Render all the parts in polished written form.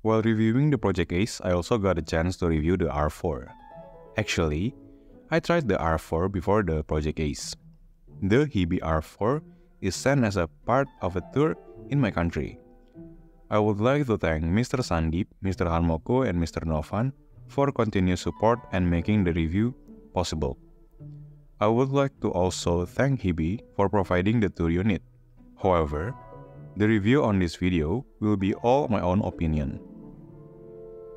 While reviewing the Project Ace, I also got a chance to review the R4. Actually, I tried the R4 before the Project Ace. The Hiby R4 is sent as a part of a tour in my country. I would like to thank Mr. Sandeep, Mr. Harmoko, and Mr. Novan for continued support and making the review possible. I would like to also thank Hiby for providing the tour unit. However, the review on this video will be all my own opinion.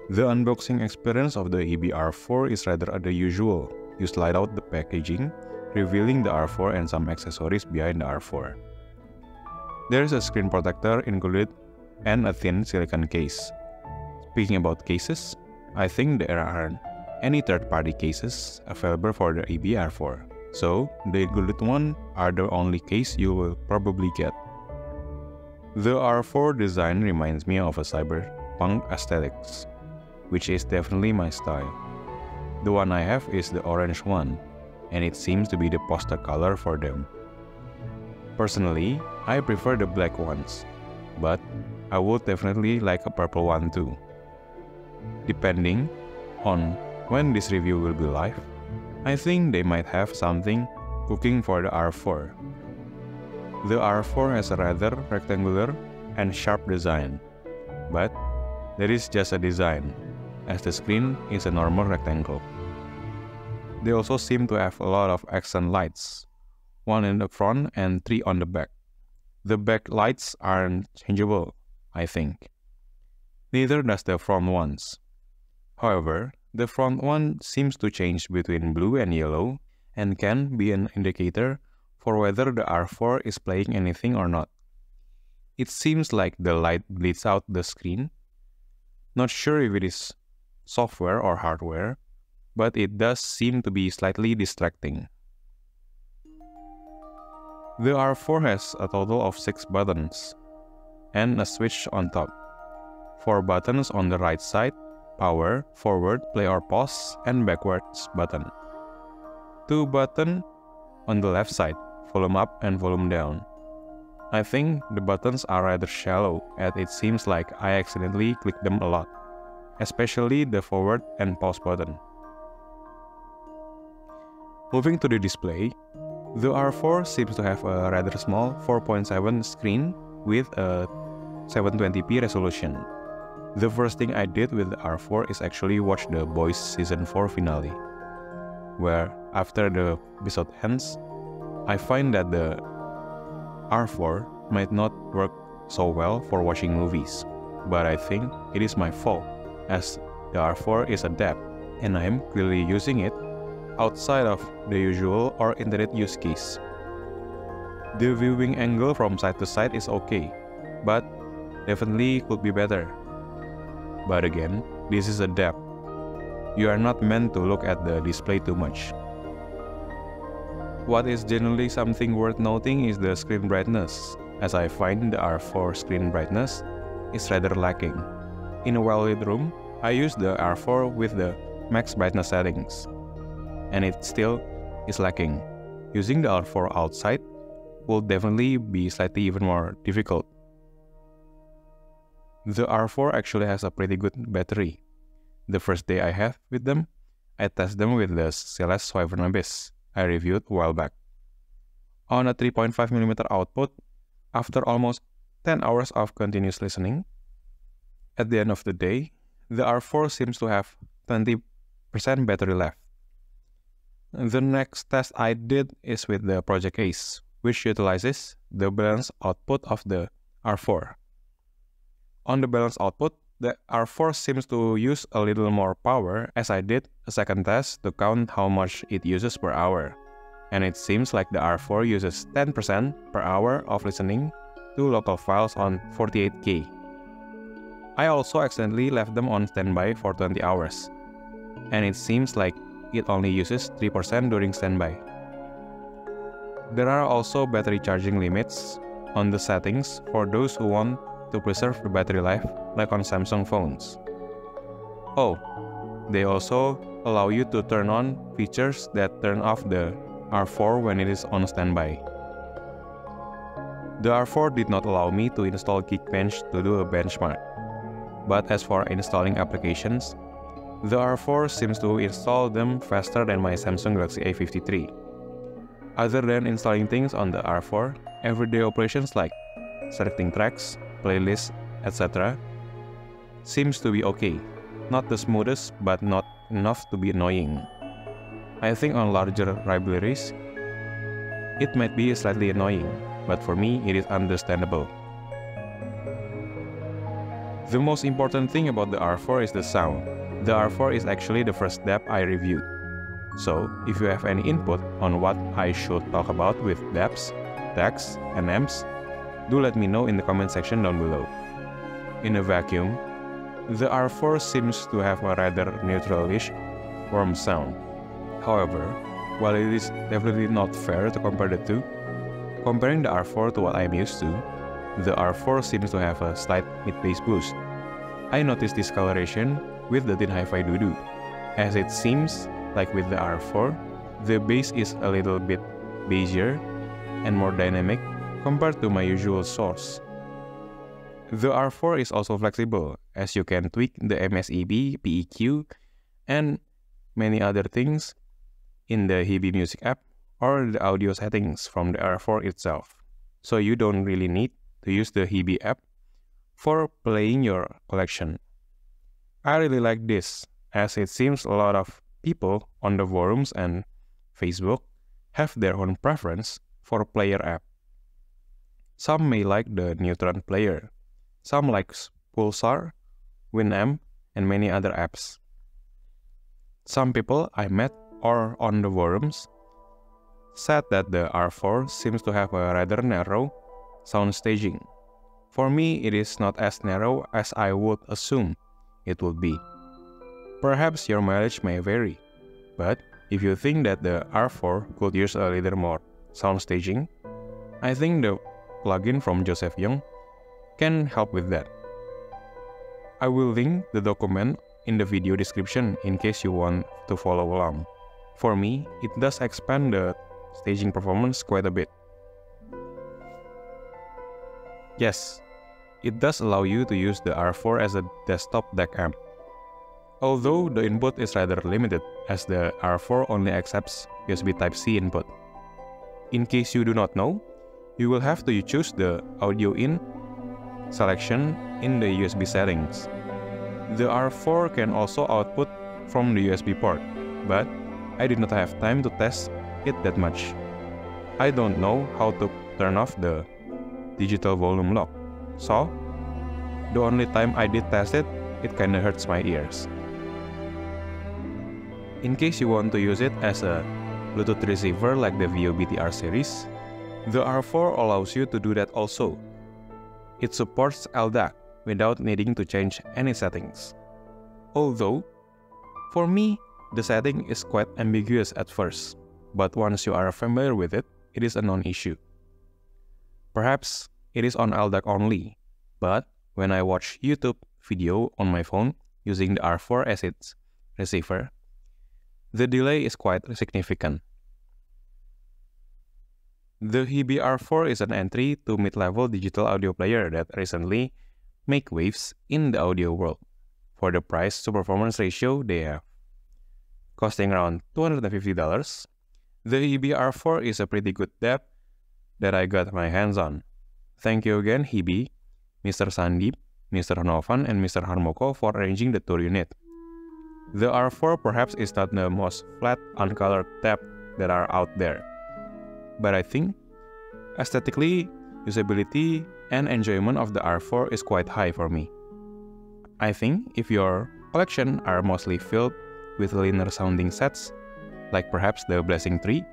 The unboxing experience of the Hiby R4 is rather unusual. You slide out the packaging, revealing the R4 and some accessories behind the R4. There is a screen protector included and a thin silicone case. Speaking about cases, I think there aren't any third-party cases available for the Hiby R4, so the included one are the only case you will probably get. The R4 design reminds me of a cyberpunk aesthetics, which is definitely my style. The one I have is the orange one, and it seems to be the poster color for them. Personally, I prefer the black ones, but I would definitely like a purple one too. Depending on when this review will be live, I think they might have something cooking for the R4. The R4 has a rather rectangular and sharp design, but that is just a design, as the screen is a normal rectangle. They also seem to have a lot of accent lights, 1 in the front and 3 on the back. The back lights aren't changeable, I think. Neither does the front ones. However, the front one seems to change between blue and yellow and can be an indicator for whether the R4 is playing anything or not. It seems like the light bleeds out the screen. Not sure if it is software or hardware, but it does seem to be slightly distracting. The R4 has a total of 6 buttons and a switch on top. 4 buttons on the right side, power, forward, play or pause, and backwards button. 2 buttons on the left side, volume up and volume down. I think the buttons are rather shallow, as it seems like I accidentally click them a lot, especially the forward and pause button. Moving to the display, the R4 seems to have a rather small 4.7 screen with a 720p resolution. The first thing I did with the R4 is actually watch the Boys Season 4 finale, where after the episode ends, I find that the R4 might not work so well for watching movies, but I think it is my fault, as the R4 is a DAP, and I am clearly using it outside of the usual or internet use case. The viewing angle from side to side is okay, but definitely could be better. But again, this is a DAP. You are not meant to look at the display too much. What is generally something worth noting is the screen brightness, as I find the R4 screen brightness is rather lacking. In a well-lit room, I use the R4 with the max brightness settings, and it still is lacking. Using the R4 outside will definitely be slightly even more difficult. The R4 actually has a pretty good battery. The first day I have with them, I tested them with the Celeste Wyvern Abyss I reviewed a while back. On a 3.5mm output, after almost 10 hours of continuous listening, at the end of the day, the R4 seems to have 20% battery left. The next test I did is with the Project Ace, which utilizes the balanced output of the R4. On the balanced output, the R4 seems to use a little more power, as I did a second test to count how much it uses per hour. And it seems like the R4 uses 10% per hour of listening to local files on 48K. I also accidentally left them on standby for 20 hours, and it seems like it only uses 3% during standby. There are also battery charging limits on the settings for those who want to preserve the battery life, like on Samsung phones. Oh, they also allow you to turn on features that turn off the R4 when it is on standby. The R4 did not allow me to install Geekbench to do a benchmark. But as for installing applications, the R4 seems to install them faster than my Samsung Galaxy A53. Other than installing things on the R4, everyday operations like selecting tracks, playlists, etc. seems to be okay. Not the smoothest, but not enough to be annoying. I think on larger libraries, it might be slightly annoying, but for me, it is understandable. The most important thing about the R4 is the sound. The R4 is actually the first DAP I reviewed. So, if you have any input on what I should talk about with DAPs, DACs, and amps, do let me know in the comment section down below. In a vacuum, the R4 seems to have a rather neutralish, warm sound. However, while it is definitely not fair to compare the two, comparing the R4 to what I am used to, the R4 seems to have a slight mid-bass boost. I noticed this coloration with the Tin Hi-Fi doo-doo, as it seems like with the R4, the bass is a little bit bassier and more dynamic compared to my usual source. The R4 is also flexible, as you can tweak the MSEB, PEQ, and many other things in the Hiby Music app or the audio settings from the R4 itself. So you don't really need to use the Hiby app for playing your collection. I really like this, as it seems a lot of people on the forums and Facebook have their own preference for player app. Some may like the Neutron player, some like Pulsar, Winamp, and many other apps. Some people I met or on the forums said that the R4 seems to have a rather narrow soundstaging. For me, it is not as narrow as I would assume it would be. Perhaps your mileage may vary, but if you think that the R4 could use a little more soundstaging, I think the plugin from Joseph Young can help with that. I will link the document in the video description in case you want to follow along. For me, it does expand the staging performance quite a bit. Yes, it does allow you to use the R4 as a desktop DAC amp. Although the input is rather limited, as the R4 only accepts USB Type-C input. In case you do not know, you will have to choose the audio in selection in the USB settings. The R4 can also output from the USB port, but I did not have time to test it that much. I don't know how to turn off the digital volume lock, so the only time I did test it, it kinda hurts my ears. In case you want to use it as a Bluetooth receiver like the VIII series, the R4 allows you to do that also. It supports LDAC without needing to change any settings. Although, for me, the setting is quite ambiguous at first, but once you are familiar with it, it is a non-issue. Perhaps it is on LDAC only, but when I watch YouTube video on my phone using the R4 as its receiver, the delay is quite significant. The Hiby R4 is an entry to mid-level digital audio player that recently made waves in the audio world for the price-to-performance ratio they have. Costing around $250, the Hiby R4 is a pretty good DAP that I got my hands on. Thank you again Hiby, Mr. Sandeep, Mr. Novan, and Mr. Harmoko for arranging the tour unit. The R4 perhaps is not the most flat, uncolored DAP that are out there, but I think aesthetically, usability, and enjoyment of the R4 is quite high for me. I think if your collection are mostly filled with linear sounding sets, like perhaps the Blessing 3,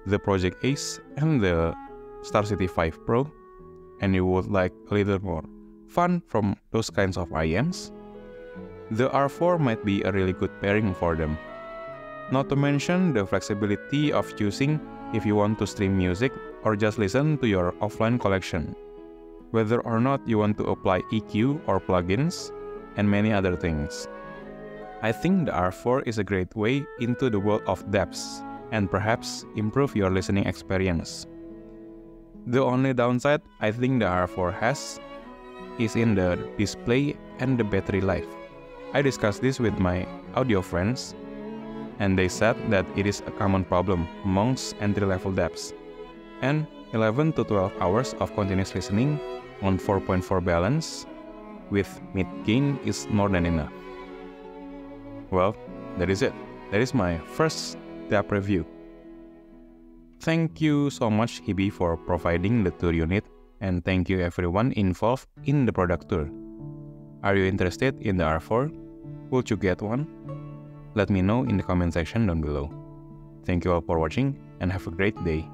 the Project Ace, and the Star City 5 Pro, and you would like a little more fun from those kinds of IEMs, the R4 might be a really good pairing for them. Not to mention the flexibility of choosing if you want to stream music or just listen to your offline collection, whether or not you want to apply EQ or plugins, and many other things. I think the R4 is a great way into the world of DAPs and perhaps improve your listening experience. The only downside I think the R4 has is in the display and the battery life. I discussed this with my audio friends, and they said that it is a common problem amongst entry-level DAPs, and 11 to 12 hours of continuous listening on 4.4 balance with mid gain is more than enough. Well, that is it. That is my first DAP review. Thank you so much Hiby for providing the tour unit, and thank you everyone involved in the product tour. Are you interested in the R4? Would you get one? Let me know in the comment section down below. Thank you all for watching and have a great day.